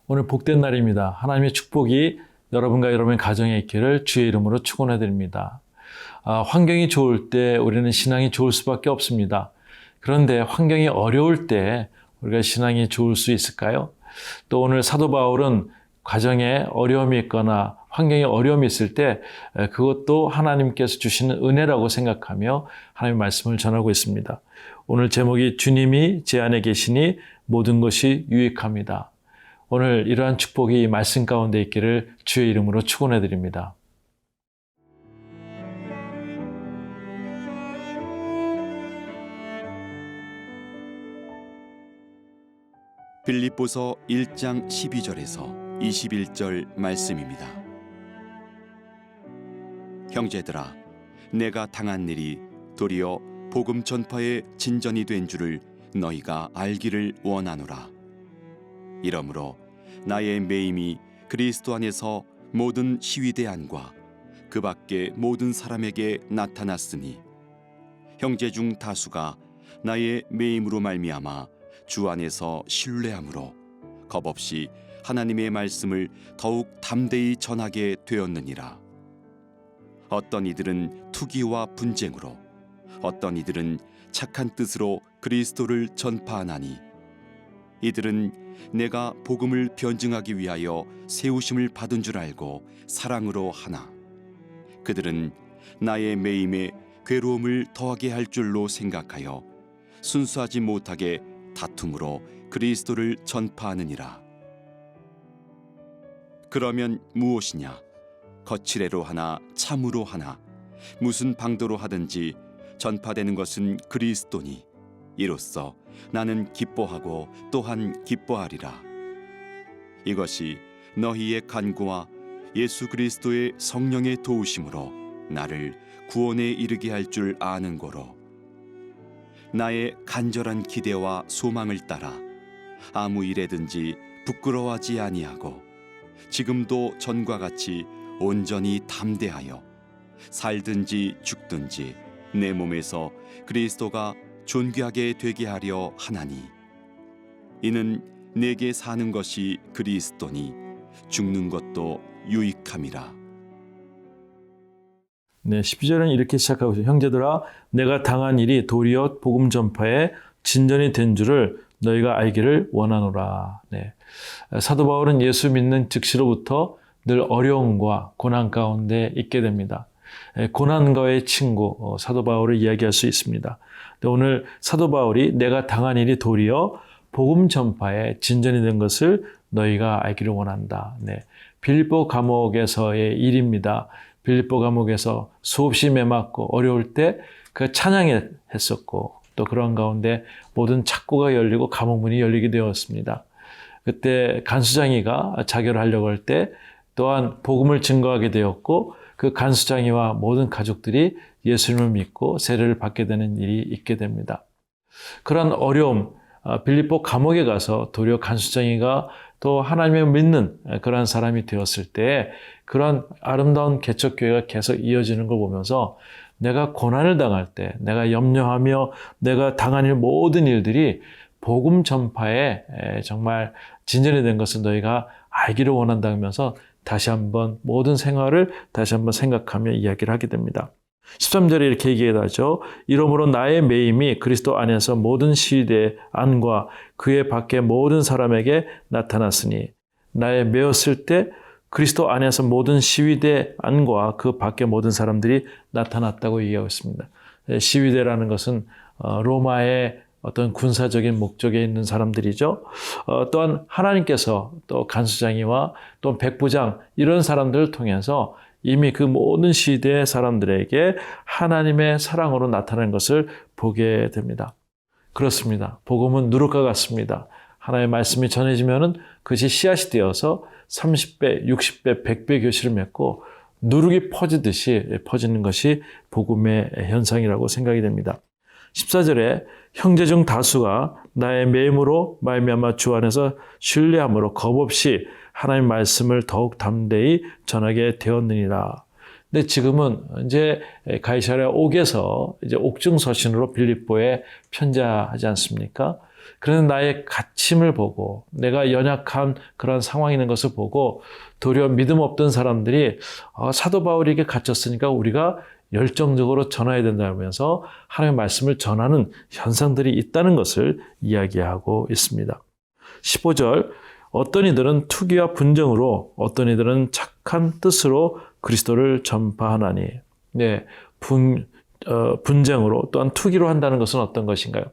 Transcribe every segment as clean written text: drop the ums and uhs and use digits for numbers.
오늘 복된 날입니다. 하나님의 축복이 여러분과 여러분의 가정에 있기를 주의 이름으로 축원해 드립니다. 환경이 좋을 때 우리는 신앙이 좋을 수밖에 없습니다. 그런데 환경이 어려울 때 우리가 신앙이 좋을 수 있을까요? 또 오늘 사도 바울은 가정에 어려움이 있거나 환경에 어려움이 있을 때 그것도 하나님께서 주시는 은혜라고 생각하며 하나님의 말씀을 전하고 있습니다. 오늘 제목이 주님이 제 안에 계시니 모든 것이 유익합니다. 오늘 이러한 축복이 말씀 가운데 있기를 주의 이름으로 축원해 드립니다. 빌립보서 1장 12절에서 21절 말씀입니다. 형제들아, 내가 당한 일이 도리어 복음 전파의 진전이 된 줄을 너희가 알기를 원하노라. 이러므로 나의 매임이 그리스도 안에서 모든 시위대 안과 그 밖에 모든 사람에게 나타났으니 형제 중 다수가 나의 매임으로 말미암아 주 안에서 신뢰함으로 겁없이 하나님의 말씀을 더욱 담대히 전하게 되었느니라. 어떤 이들은 투기와 분쟁으로, 어떤 이들은 착한 뜻으로 그리스도를 전파하나니 이들은 내가 복음을 변증하기 위하여 세우심을 받은 줄 알고 사랑으로 하나, 그들은 나의 매임에 괴로움을 더하게 할 줄로 생각하여 순수하지 못하게 다툼으로 그리스도를 전파하느니라. 그러면 무엇이냐? 거칠애로 하나 참으로 하나 무슨 방도로 하든지 전파되는 것은 그리스도니 이로써 나는 기뻐하고 또한 기뻐하리라. 이것이 너희의 간구와 예수 그리스도의 성령의 도우심으로 나를 구원에 이르게 할 줄 아는 거로 나의 간절한 기대와 소망을 따라 아무 일에든지 부끄러워하지 아니하고 지금도 전과 같이 온전히 담대하여 살든지 죽든지 내 몸에서 그리스도가 존귀하게 되게 하려 하나니 이는 내게 사는 것이 그리스도니 죽는 것도 유익함이라. 네, 12절은 이렇게 시작하고 있어요. 형제들아, 내가 당한 일이 도리어 복음 전파에 진전이 된 줄을 너희가 알기를 원하노라. 네. 사도 바울은 예수 믿는 즉시로부터 늘 어려움과 고난 가운데 있게 됩니다. 고난과의 친구, 사도 바울을 이야기할 수 있습니다. 오늘 사도 바울이 내가 당한 일이 도리어 복음 전파에 진전이 된 것을 너희가 알기를 원한다. 네. 빌립보 감옥에서의 일입니다. 빌립보 감옥에서 수없이 매맞고 어려울 때 그 찬양했었고 또 그런 가운데 모든 창고가 열리고 감옥 문이 열리게 되었습니다. 그때 간수장이가 자결을 하려고 할 때 또한 복음을 증거하게 되었고 그 간수장이와 모든 가족들이 예수님을 믿고 세례를 받게 되는 일이 있게 됩니다. 그런 어려움, 빌립보 감옥에 가서 도리어 간수장이가 또 하나님을 믿는 그런 사람이 되었을 때 그런 아름다운 개척교회가 계속 이어지는 걸 보면서 내가 고난을 당할 때, 내가 염려하며 내가 당한 일 모든 일들이 복음 전파에 정말 진전이 된 것을 너희가 알기를 원한다 하면서 다시 한번 모든 생활을 다시 한번 생각하며 이야기를 하게 됩니다. 13절에 이렇게 얘기하죠. 이러므로 나의 매임이 그리스도 안에서 모든 시대 안과 그의 밖에 모든 사람에게 나타났으니 나의 매였을 때 그리스도 안에서 모든 시위대 안과 그 밖에 모든 사람들이 나타났다고 얘기하고 있습니다. 시위대라는 것은 로마의 어떤 군사적인 목적에 있는 사람들이죠. 또한 하나님께서 또 간수장이와 또 백부장 이런 사람들을 통해서 이미 그 모든 시대의 사람들에게 하나님의 사랑으로 나타나는 것을 보게 됩니다. 그렇습니다. 복음은 누룩과 같습니다. 하나님의 말씀이 전해지면은 그것이 씨앗이 되어서 30배, 60배, 100배 교실을 맺고 누룩이 퍼지듯이 퍼지는 것이 복음의 현상이라고 생각이 됩니다. 14절에 형제 중 다수가 나의 매임으로 말미암아 주 안에서 신뢰함으로 겁없이 하나님 말씀을 더욱 담대히 전하게 되었느니라. 근데 지금은 이제 가이사랴 옥에서 이제 옥중 서신으로 빌립보에 편지하지 않습니까? 그런 나의 갇힘을 보고 내가 연약한 그런 상황이 있는 것을 보고 도리어 믿음 없던 사람들이 사도 바울이 이게 갇혔으니까 우리가 열정적으로 전해야 된다면서 하나님의 말씀을 전하는 현상들이 있다는 것을 이야기하고 있습니다. 15절 어떤 이들은 투기와 분정으로 어떤 이들은 착한 뜻으로 그리스도를 전파하나니. 네, 분쟁으로 또한 투기로 한다는 것은 어떤 것인가요?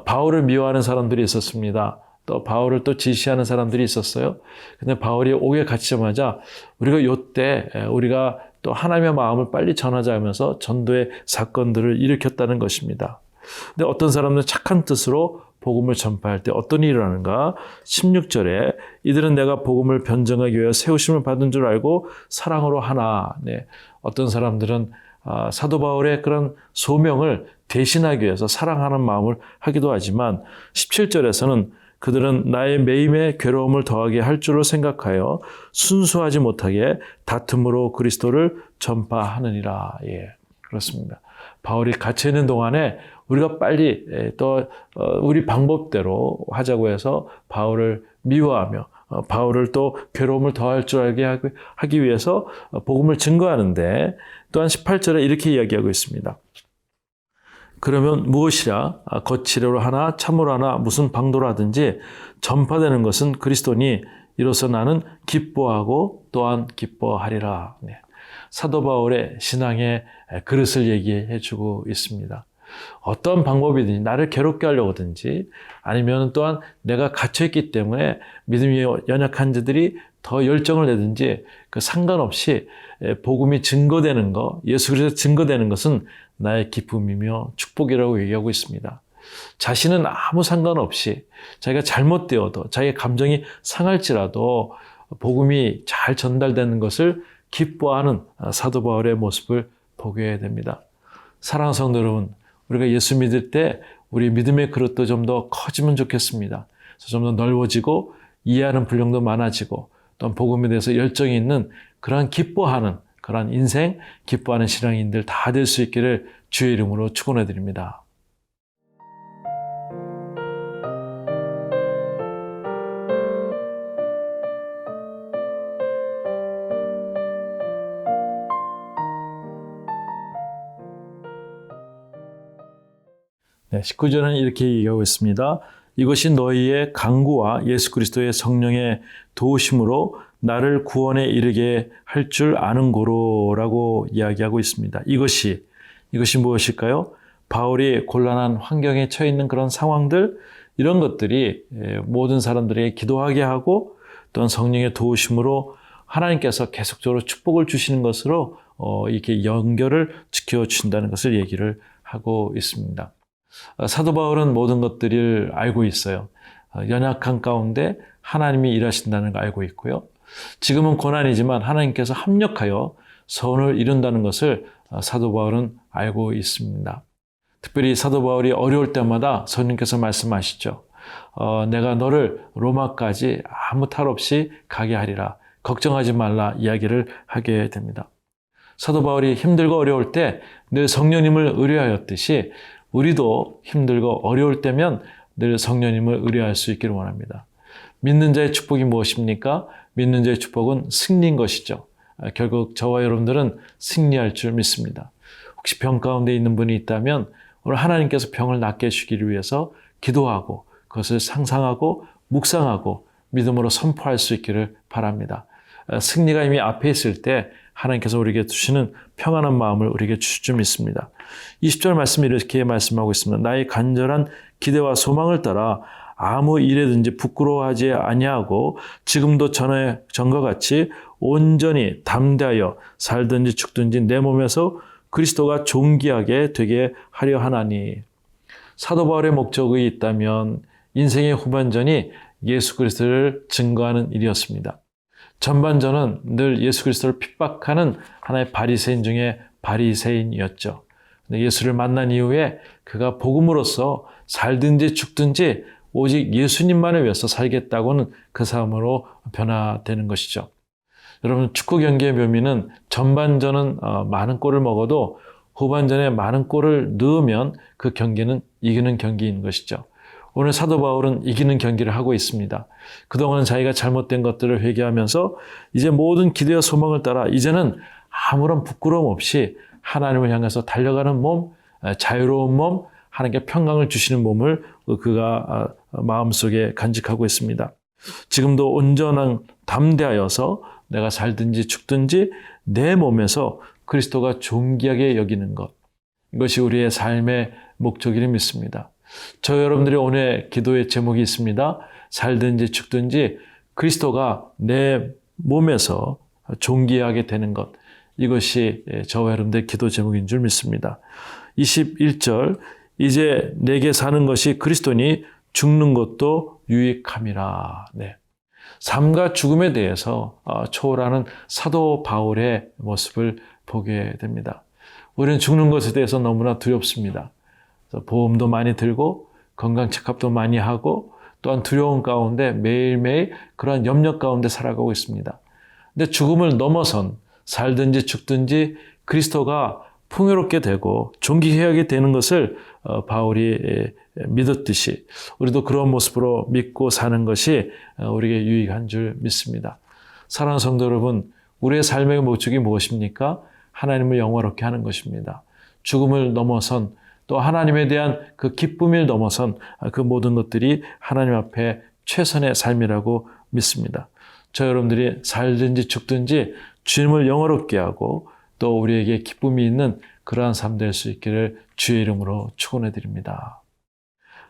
바울을 미워하는 사람들이 있었습니다. 또 바울을 또 지시하는 사람들이 있었어요. 근데 바울이 옥에 갇히자마자 우리가 요때 우리가 또 하나님의 마음을 빨리 전하자 하면서 전도의 사건들을 일으켰다는 것입니다. 근데 어떤 사람은 착한 뜻으로 복음을 전파할 때 어떤 일을 하는가? 16절에 이들은 내가 복음을 변증하기 위하여 세우심을 받은 줄 알고 사랑으로 하나. 네. 어떤 사람들은 사도 바울의 그런 소명을 대신하기 위해서 사랑하는 마음을 하기도 하지만 17절에서는 그들은 나의 매임에 괴로움을 더하게 할 줄로 생각하여 순수하지 못하게 다툼으로 그리스도를 전파하느니라. 예, 그렇습니다. 바울이 갇혀 있는 동안에 우리가 빨리 또 우리 방법대로 하자고 해서 바울을 미워하며 바울을 또 괴로움을 더할 줄 알게 하기 위해서 복음을 증거하는데 또한 18절에 이렇게 이야기하고 있습니다. 그러면 무엇이라 거칠어로 하나 참으로 하나 무슨 방도로 하든지 전파되는 것은 그리스도니 이로써 나는 기뻐하고 또한 기뻐하리라. 네. 사도 바울의 신앙의 그릇을 얘기해 주고 있습니다. 어떤 방법이든지 나를 괴롭게 하려고 하든지 아니면 또한 내가 갇혀있기 때문에 믿음이 연약한 자들이 더 열정을 내든지 그 상관없이 복음이 증거되는 것, 예수 그리스도 증거되는 것은 나의 기쁨이며 축복이라고 얘기하고 있습니다. 자신은 아무 상관없이 자기가 잘못되어도 자기의 감정이 상할지라도 복음이 잘 전달되는 것을 기뻐하는 사도 바울의 모습을 보게 됩니다. 사랑하는 성도 여러분, 우리가 예수 믿을 때 우리 믿음의 그릇도 좀 더 커지면 좋겠습니다. 좀 더 넓어지고 이해하는 분량도 많아지고 또 복음에 대해서 열정이 있는 그러한 기뻐하는 그러한 인생, 기뻐하는 신앙인들 다 될 수 있기를 주의 이름으로 축원해 드립니다. 네, 19절은 이렇게 얘기하고 있습니다. 이것이 너희의 강구와 예수 그리스도의 성령의 도우심으로 나를 구원에 이르게 할 줄 아는 고로라고 이야기하고 있습니다. 이것이 무엇일까요? 바울이 곤란한 환경에 처해 있는 그런 상황들, 이런 것들이 모든 사람들에게 기도하게 하고 또한 성령의 도우심으로 하나님께서 계속적으로 축복을 주시는 것으로 이렇게 연결을 지켜주신다는 것을 얘기를 하고 있습니다. 사도 바울은 모든 것들을 알고 있어요. 연약한 가운데 하나님이 일하신다는 걸 알고 있고요. 지금은 고난이지만 하나님께서 합력하여 선을 이룬다는 것을 사도 바울은 알고 있습니다. 특별히 사도 바울이 어려울 때마다 성령께서 말씀하시죠. 내가 너를 로마까지 아무 탈 없이 가게 하리라. 걱정하지 말라 이야기를 하게 됩니다. 사도 바울이 힘들고 어려울 때 늘 성령님을 의뢰하였듯이 우리도 힘들고 어려울 때면 늘 성령님을 의뢰할 수 있기를 원합니다. 믿는 자의 축복이 무엇입니까? 믿는 자의 축복은 승리인 것이죠. 결국 저와 여러분들은 승리할 줄 믿습니다. 혹시 병 가운데 있는 분이 있다면 오늘 하나님께서 병을 낫게 해주기를 위해서 기도하고 그것을 상상하고 묵상하고 믿음으로 선포할 수 있기를 바랍니다. 승리가 이미 앞에 있을 때 하나님께서 우리에게 주시는 평안한 마음을 우리에게 주실 줄 믿습니다. 20절 말씀이 이렇게 말씀하고 있습니다. 나의 간절한 기대와 소망을 따라 아무 일에든지 부끄러워하지 아니하고 지금도 전과 같이 온전히 담대하여 살든지 죽든지 내 몸에서 그리스도가 존귀하게 되게 하려 하나니. 사도 바울의 목적이 있다면 인생의 후반전이 예수 그리스도를 증거하는 일이었습니다. 전반전은 늘 예수 그리스도를 핍박하는 하나의 바리새인 중에 바리새인이었죠. 예수를 만난 이후에 그가 복음으로써 살든지 죽든지 오직 예수님만을 위해서 살겠다고는 그 삶으로 변화되는 것이죠. 여러분, 축구 경기의 묘미는 전반전은 많은 골을 먹어도 후반전에 많은 골을 넣으면 그 경기는 이기는 경기인 것이죠. 오늘 사도 바울은 이기는 경기를 하고 있습니다. 그동안 자기가 잘못된 것들을 회개하면서 이제 모든 기대와 소망을 따라 이제는 아무런 부끄러움 없이 하나님을 향해서 달려가는 몸, 자유로운 몸, 하나님께 평강을 주시는 몸을 그가 마음속에 간직하고 있습니다. 지금도 온전한 담대하여서 내가 살든지 죽든지 내 몸에서 그리스도가 존귀하게 여기는 것, 이것이 우리의 삶의 목적이라 믿습니다. 저 여러분들이 오늘 기도의 제목이 있습니다. 살든지 죽든지 그리스도가 내 몸에서 존귀하게 되는 것, 이것이 저와 여러분들의 기도 제목인 줄 믿습니다. 21절, 이제 내게 사는 것이 그리스도니 죽는 것도 유익함이라. 네. 삶과 죽음에 대해서 초월하는 사도 바울의 모습을 보게 됩니다. 우리는 죽는 것에 대해서 너무나 두렵습니다. 보험도 많이 들고 건강 체크업도 많이 하고 또한 두려움 가운데 매일매일 그러한 염려 가운데 살아가고 있습니다. 근데 죽음을 넘어선 살든지 죽든지 그리스도가 풍요롭게 되고 존귀하게 되는 것을 바울이 믿었듯이 우리도 그런 모습으로 믿고 사는 것이 우리에게 유익한 줄 믿습니다. 사랑하는 성도 여러분, 우리의 삶의 목적이 무엇입니까? 하나님을 영화롭게 하는 것입니다. 죽음을 넘어선 또 하나님에 대한 그 기쁨을 넘어선 그 모든 것들이 하나님 앞에 최선의 삶이라고 믿습니다. 저 여러분들이 살든지 죽든지 주님을 영화롭게 하고 또 우리에게 기쁨이 있는 그러한 삶 될 수 있기를 주의 이름으로 축원해 드립니다.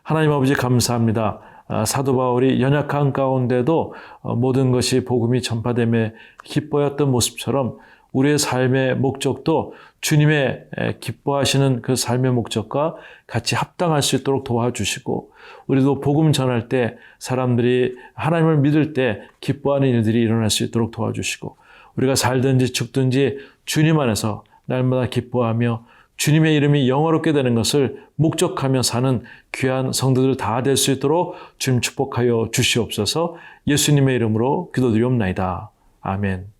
하나님 아버지 감사합니다. 사도 바울이 연약한 가운데도 모든 것이 복음이 전파됨에 기뻐했던 모습처럼 우리의 삶의 목적도 주님의 기뻐하시는 그 삶의 목적과 같이 합당할 수 있도록 도와주시고 우리도 복음 전할 때 사람들이 하나님을 믿을 때 기뻐하는 일들이 일어날 수 있도록 도와주시고 우리가 살든지 죽든지 주님 안에서 날마다 기뻐하며 주님의 이름이 영화롭게 되는 것을 목적하며 사는 귀한 성도들 다 될 수 있도록 주님 축복하여 주시옵소서. 예수님의 이름으로 기도드리옵나이다. 아멘.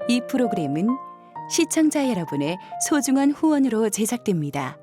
이 프로그램은 시청자 여러분의 소중한 후원으로 제작됩니다.